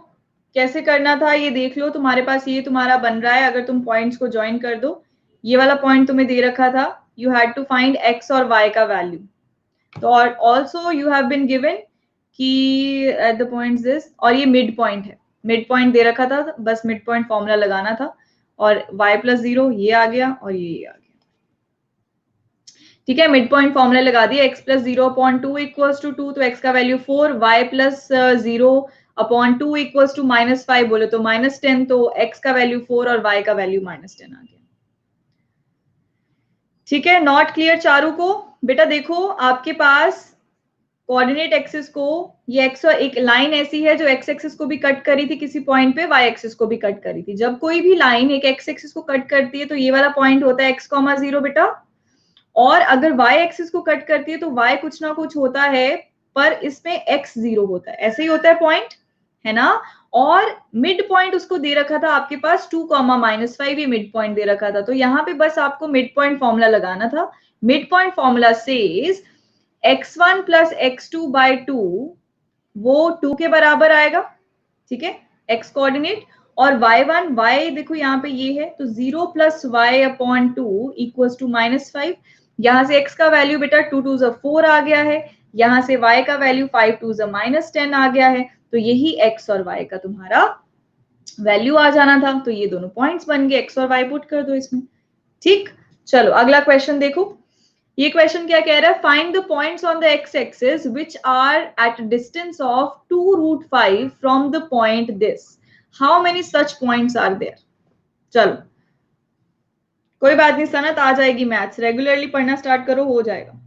कैसे करना था ये देख लो, तुम्हारे पास ये तुम्हारा बन रहा है, अगर तुम पॉइंट्स को ज्वाइन कर दो। ये वाला पॉइंट तुम्हें दे रखा था, you had to find x और y का वैल्यू। तो और also you have been given कि एट द पॉइंट दिस, और ये मिड पॉइंट है, मिड पॉइंट दे रखा था, बस मिड पॉइंट फॉर्मूला लगाना था, और y प्लस 0 ये आ गया और ये आ गया। ठीक है, मिड पॉइंट फॉर्मूला लगा दिया, x plus 0 upon 2 equals to 2, तो x का value 4, y plus 0 upon 2 equals to -5 बोले तो -10, तो x का वैल्यू 4 और y का वैल्यू -10 आ गया। ठीक है, नॉट क्लियर चारू को? बेटा देखो आपके पास कोऑर्डिनेट एक्सिस को, ये एक्स, एक लाइन ऐसी है जो एक्स एक्सिस को भी कट करी थी किसी पॉइंट पे, वाई एक्सिस को भी कट करी थी। जब कोई भी लाइन एक एक्स एक्सिस को कट करती है तो ये वाला पॉइंट होता है x,0 बेटा, और अगर वाई एक्सिस को कट करती है तो वाई कुछ ना कुछ होता है, पर इसमें x0 होता है, ऐसे ही होता है पॉइंट, है ना। और मिड पॉइंट उसको दे रखा था आपके पास 2, -5, ये मिड पॉइंट दे रखा था। तो यहाँ पे बस आपको मिड पॉइंट फॉर्मूला लगाना था। Mid point formula says x1 plus x2 by 2 वो 2 के बराबर आएगा, ठीक है, x कोऑर्डिनेट, और y1, y देखो यहाँ पे ये है, तो 0 plus y upon 2 equals to -5। यहाँ से x का वैल्यू बेटा 2 2 4 आ गया है, यहाँ से y का वैल्यू 5 2 -10 आ गया है, तो यही x और y का तुम्हारा वैल्यू आ जाना था। तो ये दोनों पॉइंट्स बन गए, x और y पुट कर दो इसमें। ठीक, चलो अगला क्वेश्चन देखो। ये क्वेश्चन क्या कह रहा है, find the points on the x axis which are at distance of 2√5 from the point this, how many such points are there. चलो कोई बात नहीं सनत, आ जाएगी मैथ्स, रेगुलरली पढ़ना स्टार्ट करो, हो जाएगा।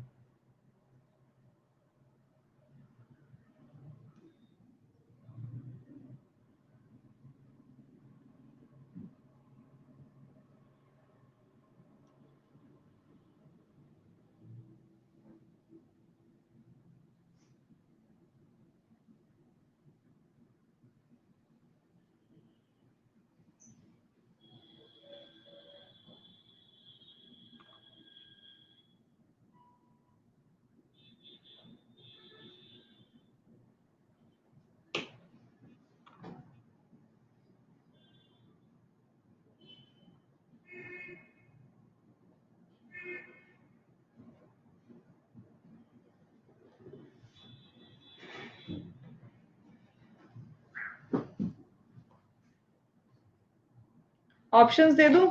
ऑप्शंस दे दूं?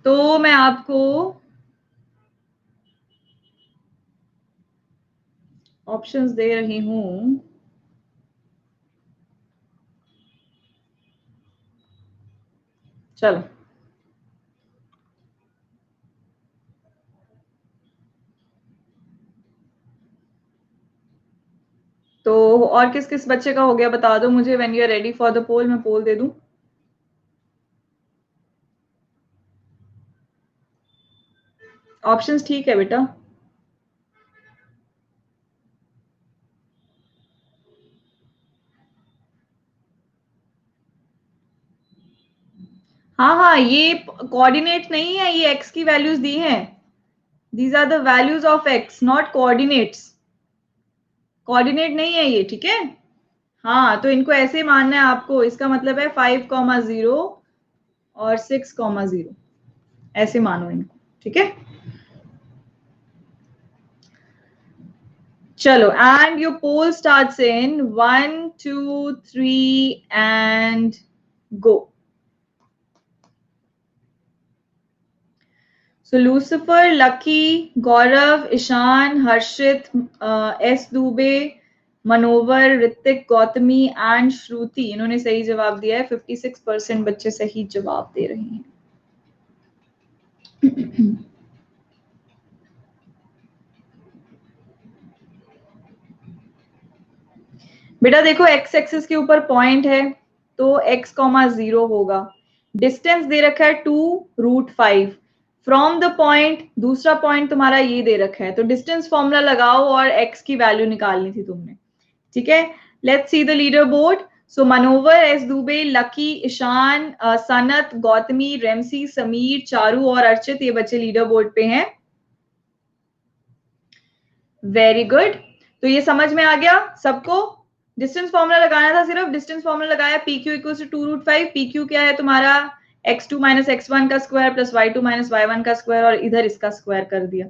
तो मैं आपको ऑप्शंस दे रही हूं। चलो तो और किस किस बच्चे का हो गया बता दो मुझे, when you are ready for the poll, मैं पोल दे दूं। ऑप्शंस ठीक है बेटा। हाँ हाँ, ये कोऑर्डिनेट नहीं है, ये x की वैल्यूज दी हैं, these are the values of x, not coordinates. Coordinate नहीं है ये, ठीक है। हाँ, तो इनको ऐसे मानना है आपको, इसका मतलब है 5,0 और 6,0, ऐसे मानो इनको, ठीक है। चलो, and your poll starts in 1 2 3 and go. So Lucifer, Lucky, Gaurav, Ishan, Harshit, S. Dubey, Manowar, Hrithik, Gautami and Shruti, इन्होंने सही जवाब दिया है। 56% बच्चे सही जवाब दे रहे हैं। बेटा देखो x एक्सिस के ऊपर पॉइंट है तो x,0 होगा, डिस्टेंस दे रखा है 2√5 फ्रॉम द पॉइंट, दूसरा पॉइंट तुम्हारा ये दे रखा है, तो डिस्टेंस फॉर्मूला लगाओ और x की वैल्यू निकालनी थी तुमने, ठीक है। Let's see the leader board. So Manowar, S Dubey, Lucky, Ishan, Sanat, Gautami, Ramsey, Sameer, Charu और अर्चित, ये बच्चे लीडर बोर्ड पे हैं। Very good. तो ये समझ में आ गया सबको। डिस्टेंस फॉर्मूला लगाना था, सिर्फ डिस्टेंस फॉर्मूला लगाया, P Q equal to 2√5। P Q क्या है तुम्हारा, x2 माइनस x1 का square plus y2 minus y1 का स्क्वायर, और इधर इसका स्क्वायर कर दिया।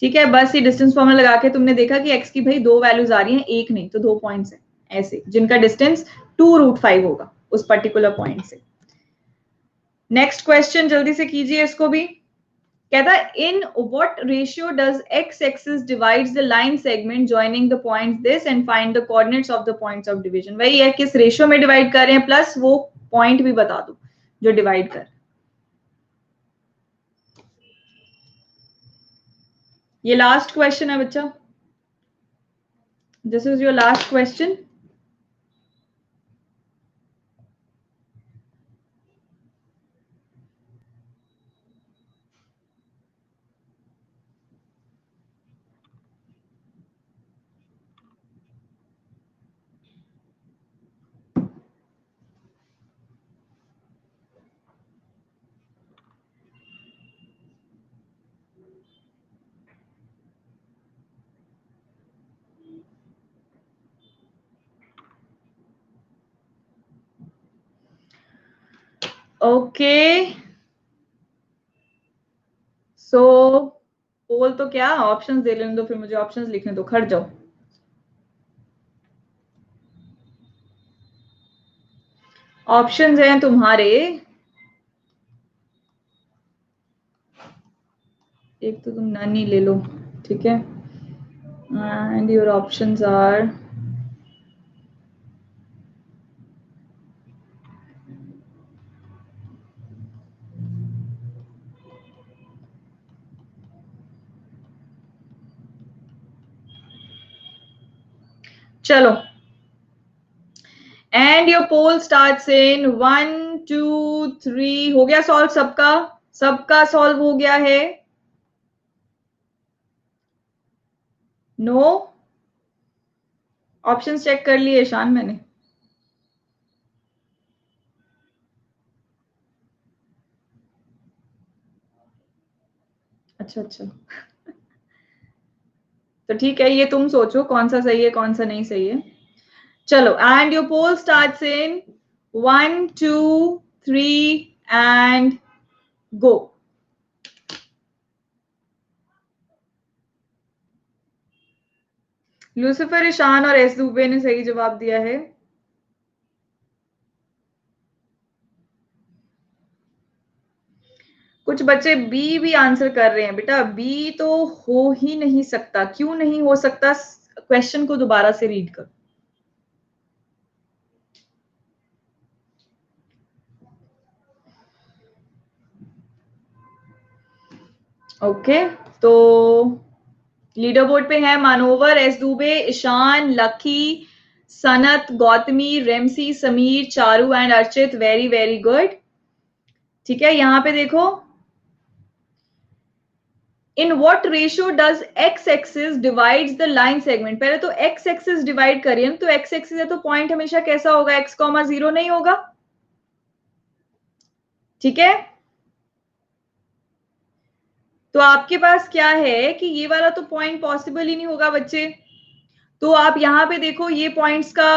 ठीक है, बस ये डिस्टेंस फॉर्मूला लगा के तुमने देखा कि x की भाई दो वैल्यूज आ रही हैं, एक नहीं तो 2 पॉइंट्स है ऐसे, जिनका डिस्टेंस 2√5 होगा उस पर्टिकुलर पॉइंट से। नेक्स्ट क्वेश्चन जल्दी से कीजिए इसको भी। कहता है in what ratio does X axis divides the line segment joining the points this and find the coordinates of the points of division. वही है, किस रेशियो में डिवाइड कर रहे हैं, प्लस वो पॉइंट भी बता दो जो डिवाइड कर। ये लास्ट क्वेश्चन है बच्चा, this is your last question. Okay, so poll तो क्या, ऑप्शंस दे लेने दो, फिर मुझे ऑप्शंस लिखने दो, खड़ जाओ। ऑप्शंस हैं तुम्हारे, एक तो तुम नानी ले लो, ठीक है, एंड योर ऑप्शंस आर चलो, and your poll starts in 1 2 3। हो गया सॉल्व सबका, सबका सॉल्व हो गया है? नो, ऑप्शंस चेक कर लिए ईशान मैंने। अच्छा अच्छा, तो ठीक है, ये तुम सोचो कौन सा सही है कौन सा नहीं सही है। चलो, and your poll starts in 1 2 3 and go. Lucifer, Ishaan और एस दुबे ने सही जवाब दिया है। कुछ बच्चे बी भी आंसर कर रहे हैं। बेटा बी तो हो ही नहीं सकता, क्यों नहीं हो सकता, क्वेश्चन को दोबारा से रीड कर। ओके, तो लीडर बोर्ड पे है Manowar, S Dubey, Ishan, Lucky, Sanat, Gautami, Ramsey, Sameer, Charu and Archit. Very very good. ठीक है, यहां पे देखो, in what ratio does X axis divides the line segment. पहले तो एक्स एक्सिस डिवाइड करिए, तो एक्स एक्सिस है तो पॉइंट हमेशा कैसा होगा, एक्स कॉमा 0 नहीं होगा। ठीक है, तो आपके पास क्या है कि ये वाला तो पॉइंट पॉसिबल ही नहीं होगा बच्चे। तो आप यहाँ पे देखो, ये पॉइंट्स का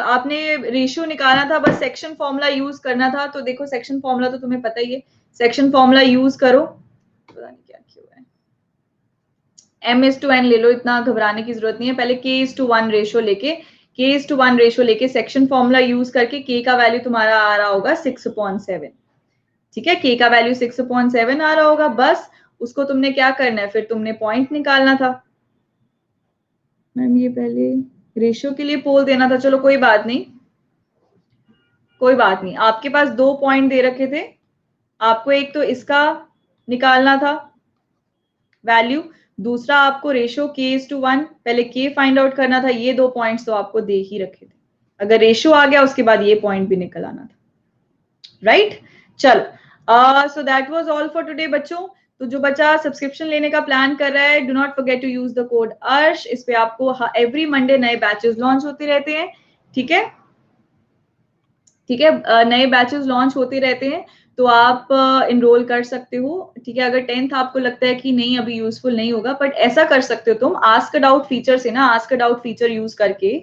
आपने रेशियो निकालना था, बस सेक्शन फॉर्मूला यूज करना था। तो देखो सेक्शन फॉर्मूला तो तुम्हें पता ही है, सेक्शन फॉर्मूला यूज करो। पता नहीं क्या क्यों है, m/n ले लो, इतना घबराने की जरूरत नहीं है। पहले k/1 रेशियो लेके, k/1 रेशियो लेके सेक्शन फॉर्मूला यूज करके k का वैल्यू तुम्हारा आ रहा होगा 6/7। ठीक है, k का वैल्यू 6/7 आ रहा होगा, बस उसको तुमने क्या करना है, फिर तुमने पॉइंट निकालना था। मैम ये पहले रेशियो के लिए पोल देना था, चलो कोई बात नहीं, कोई बात नहीं। आपके पास 2 पॉइंट दे रखे थे, आपको एक तो इसका निकालना था वैल्यू, दूसरा आपको रेशियो k/1, पहले k फाइंड आउट करना था। ये 2 पॉइंट्स तो आपको दे ही रखे थे, अगर रेशियो आ गया उसके बाद ये पॉइंट भी निकल आना था, राइट। चलो, सो that was all for today बच्चों। तो जो बच्चा सब्सक्रिप्शन लेने का प्लान कर रहा है, do not forget to use the code Arsh. इस पे आपको एवरी मंडे नए बैचेस लॉन्च होते रहते हैं, ठीक है। ठीक है, नए बैचेस लॉन्च होते रहते हैं, तो आप इनरोल कर सकते हो। ठीक है, अगर 10th आपको लगता है कि नहीं अभी यूजफुल नहीं होगा, बट ऐसा कर सकते हो तुम, आस्क अ डाउट फीचर से ना, ask a doubt feature use करके,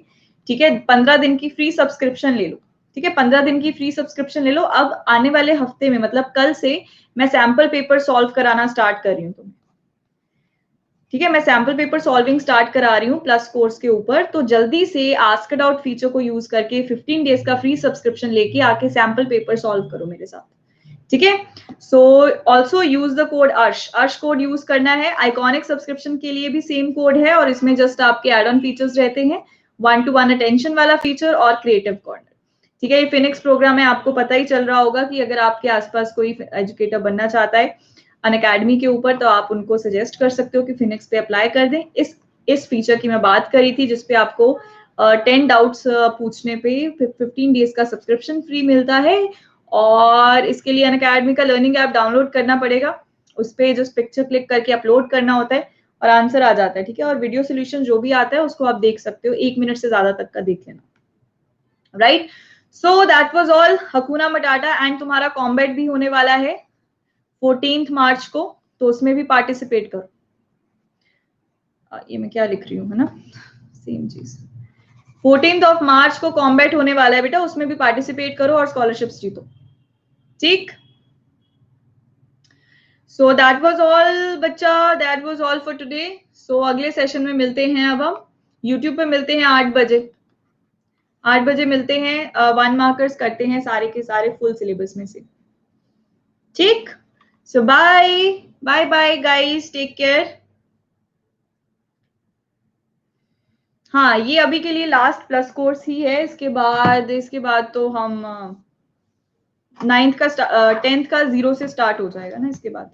ठीक है, 15 दिन की फ्री सब्सक्रिप्शन ले लो। ठीक है, 15 दिन की फ्री सब्सक्रिप्शन ले लो। अब आने वाले हफ्ते में, मतलब कल से मैं सैंपल पेपर सॉल्व कराना स्टार्ट कर रही हूँ तुम्हें। ठीक है, मैं सैंपल पेपर सॉल्विंग स्टार्ट करा रही हूँ प्लस कोर्स के ऊपर, तो जल्दी से आस्क अ डाउट फीचर को यूज करके 15 डेज का फ्री सब्सक्रिप्शन लेके आके सैंपल पेपर सॉल्व करो मेरे साथ। ठीक है, so also use the code अर्श कोड यूज करना है। आइकॉनिक सब्सक्रिप्शन के लिए भी सेम कोड है, और इसमें जस्ट आपके एड ऑन फीचर्स रहते हैं, 1-to-1 अटेंशन वाला फीचर और क्रिएटिव कॉर्नर। ठीक है, ये फिनिक्स प्रोग्राम है, आपको पता ही चल रहा होगा कि अगर आपके आसपास कोई एजुकेटर बनना चाहता है अनअकैडमी के ऊपर, तो आप उनको सजेस्ट कर सकते हो कि फिनिक्स पे अप्लाई कर दें। इस फीचर की मैं बात करी थी, जिसपे आपको 10 डाउट्स पूछने पे 15 डेज का सब्सक्रिप्शन फ्री मिलता है, और इसके लिए अनअकैडमी का लर्निंग ऐप डाउनलोड करना पड़ेगा। उस पर जो पिक्चर क्लिक करके अपलोड करना होता है और आंसर आ जाता है। ठीक है, और वीडियो सोल्यूशन जो भी आता है उसको आप देख सकते हो, 1 मिनट से ज्यादा तक का देख लेना। Right, so that was all हकुना मटाटा। एंड तुम्हारा कॉम्बैट भी होने वाला है 14 मार्च को, तो उसमें भी पार्टिसिपेट करो। ये मैं क्या लिख रही हूँ, है ना, सेम चीज। 14 मार्च को कॉम्बैट होने वाला है बेटा, उसमें भी पार्टिसिपेट करो और स्कॉलरशिप्स जीतो। ठीक, सो दैट वाज ऑल बच्चा, that was all for today. सो अगले सेशन में मिलते हैं। अब हम यूट्यूब पे मिलते हैं 8 बजे। 8 बजे मिलते हैं, 1 मार्कर्स करते हैं सारे के सारे फुल सिलेबस में से। ठीक, so bye bye bye guys, take care. हाँ, ये अभी के लिए लास्ट प्लस कोर्स ही है, इसके बाद तो हम 10th का 0 से स्टार्ट हो जाएगा ना, इसके बाद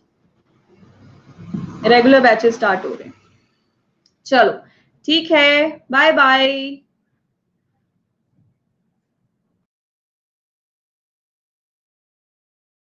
रेगुलर बैचेस स्टार्ट हो रहे हैं। चलो ठीक है, बाय बाय।